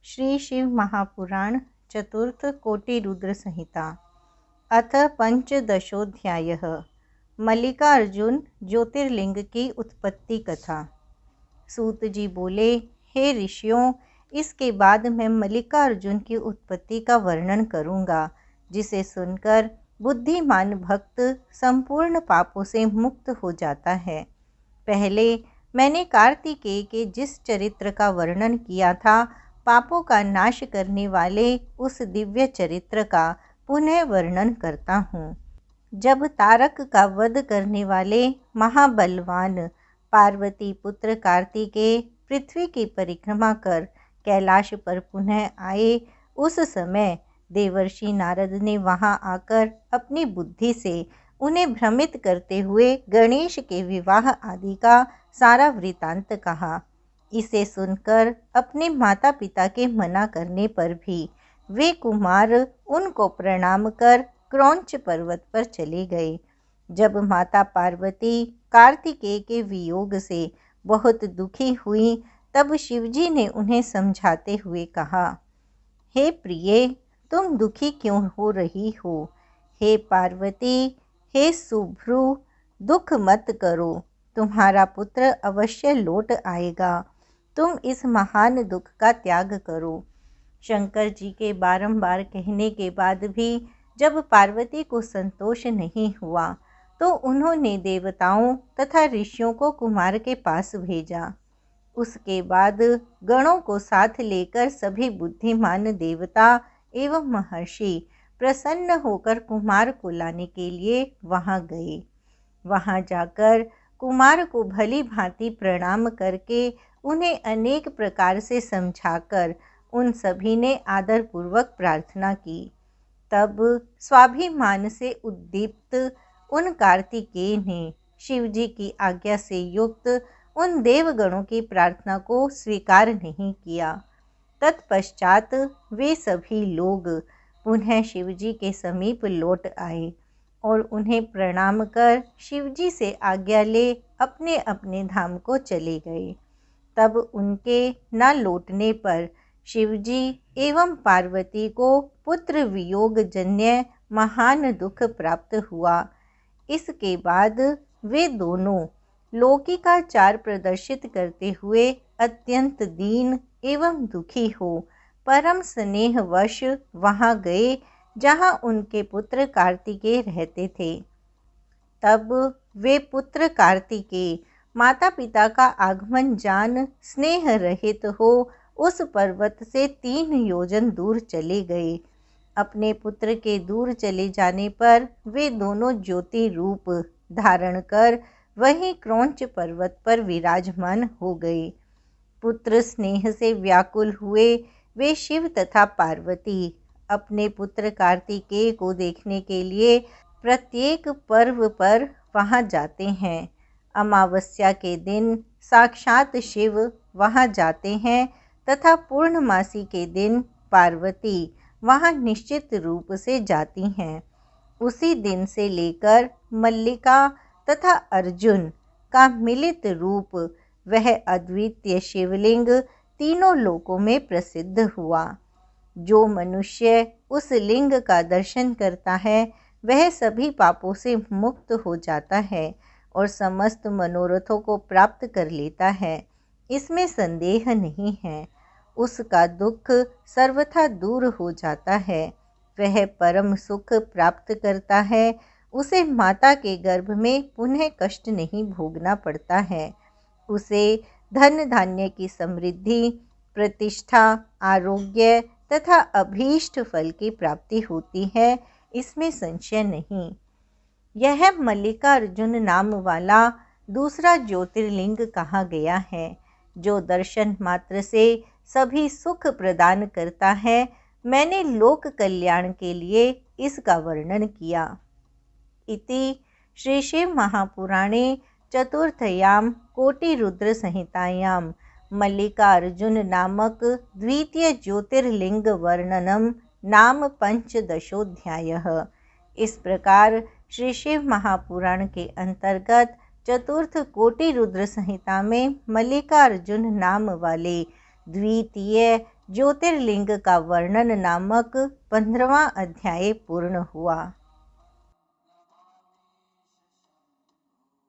श्री शिव महापुराण चतुर्थ कोटि रुद्र संहिता अथ पंचदशोऽध्यायः मल्लिकार्जुन ज्योतिर्लिंग की उत्पत्ति कथा। सूत जी बोले, हे ऋषियों, इसके बाद मैं मल्लिकार्जुन की उत्पत्ति का वर्णन करूँगा, जिसे सुनकर बुद्धिमान भक्त संपूर्ण पापों से मुक्त हो जाता है। पहले मैंने कार्तिकेय के जिस चरित्र का वर्णन किया था, पापों का नाश करने वाले उस दिव्य चरित्र का पुनः वर्णन करता हूँ। जब तारक का वध करने वाले महाबलवान पार्वती पुत्र कार्तिकेय पृथ्वी की परिक्रमा कर कैलाश पर पुनः आए, उस समय देवर्षि नारद ने वहां आकर अपनी बुद्धि से उन्हें भ्रमित करते हुए गणेश के विवाह आदि का सारा वृतांत कहा। इसे सुनकर अपने माता पिता के मना करने पर भी वे कुमार उनको प्रणाम कर क्रौंच पर्वत पर चले गए। जब माता पार्वती कार्तिकेय के वियोग से बहुत दुखी हुई, तब शिवजी ने उन्हें समझाते हुए कहा, हे प्रिय, तुम दुखी क्यों हो रही हो? हे पार्वती, हे शुभ्रु, दुख मत करो, तुम्हारा पुत्र अवश्य लौट आएगा। तुम इस महान दुख का त्याग करो। शंकर जी के बारंबार कहने के बाद भी जब पार्वती को संतोष नहीं हुआ, तो उन्होंने देवताओं तथा ऋषियों को कुमार के पास भेजा। उसके बाद गणों को साथ लेकर सभी बुद्धिमान देवता एवं महर्षि प्रसन्न होकर कुमार को लाने के लिए वहां गए। वहां जाकर कुमार को भली भांति प्रणाम करके उन्हें अनेक प्रकार से समझाकर उन सभी ने आदरपूर्वक प्रार्थना की। तब स्वाभिमान से उद्दीप्त उन कार्तिकेय ने शिवजी की आज्ञा से युक्त उन देवगणों की प्रार्थना को स्वीकार नहीं किया। तत्पश्चात वे सभी लोग पुनः शिवजी के समीप लौट आए और उन्हें प्रणाम कर शिवजी से आज्ञा ले अपने अपने धाम को चले गए। तब उनके न लौटने पर शिवजी एवं पार्वती को पुत्र वियोग जन्य महान दुख प्राप्त हुआ। इसके बाद वे दोनों लौकिकाचार प्रदर्शित करते हुए अत्यंत दीन एवं दुखी हो परम स्नेहवश वहां गए, जहां उनके पुत्र कार्तिकेय रहते थे। तब वे पुत्र कार्तिकेय माता पिता का आगमन जान स्नेह रहित हो उस पर्वत से 3 योजन दूर चले गए। अपने पुत्र के दूर चले जाने पर वे दोनों ज्योति रूप धारण कर वहीं क्रौंच पर्वत पर विराजमान हो गए। पुत्र स्नेह से व्याकुल हुए वे शिव तथा पार्वती अपने पुत्र कार्तिकेय को देखने के लिए प्रत्येक पर्व पर वहां जाते हैं। अमावस्या के दिन साक्षात शिव वहां जाते हैं तथा पूर्णमासी के दिन पार्वती वहां निश्चित रूप से जाती हैं। उसी दिन से लेकर मल्लिका तथा अर्जुन का मिलित रूप वह अद्वितीय शिवलिंग तीनों लोकों में प्रसिद्ध हुआ। जो मनुष्य उस लिंग का दर्शन करता है, वह सभी पापों से मुक्त हो जाता है और समस्त मनोरथों को प्राप्त कर लेता है। इसमें संदेह नहीं है। उसका दुख सर्वथा दूर हो जाता है। वह परम सुख प्राप्त करता है। उसे माता के गर्भ में पुनः कष्ट नहीं भोगना पड़ता है। उसे धन धान्य की समृद्धि, प्रतिष्ठा, आरोग्य तथा अभीष्ट फल की प्राप्ति होती है। इसमें संशय नहीं। यह मल्लिकार्जुन नाम वाला दूसरा ज्योतिर्लिंग कहा गया है, जो दर्शन मात्र से सभी सुख प्रदान करता है। मैंने लोक कल्याण के लिए इसका वर्णन किया। इति श्री शिव महापुराणे चतुर्थयां कोटिरुद्र संहितायां मल्लिकार्जुन नामक द्वितीय ज्योतिर्लिंग वर्णनम नाम पंचदशोऽध्यायः। इस प्रकार श्री शिव महापुराण के अंतर्गत चतुर्थ कोटि रुद्र संहिता में मल्लिकार्जुन नाम वाले द्वितीय ज्योतिर्लिंग का वर्णन नामक 15वां अध्याय पूर्ण हुआ।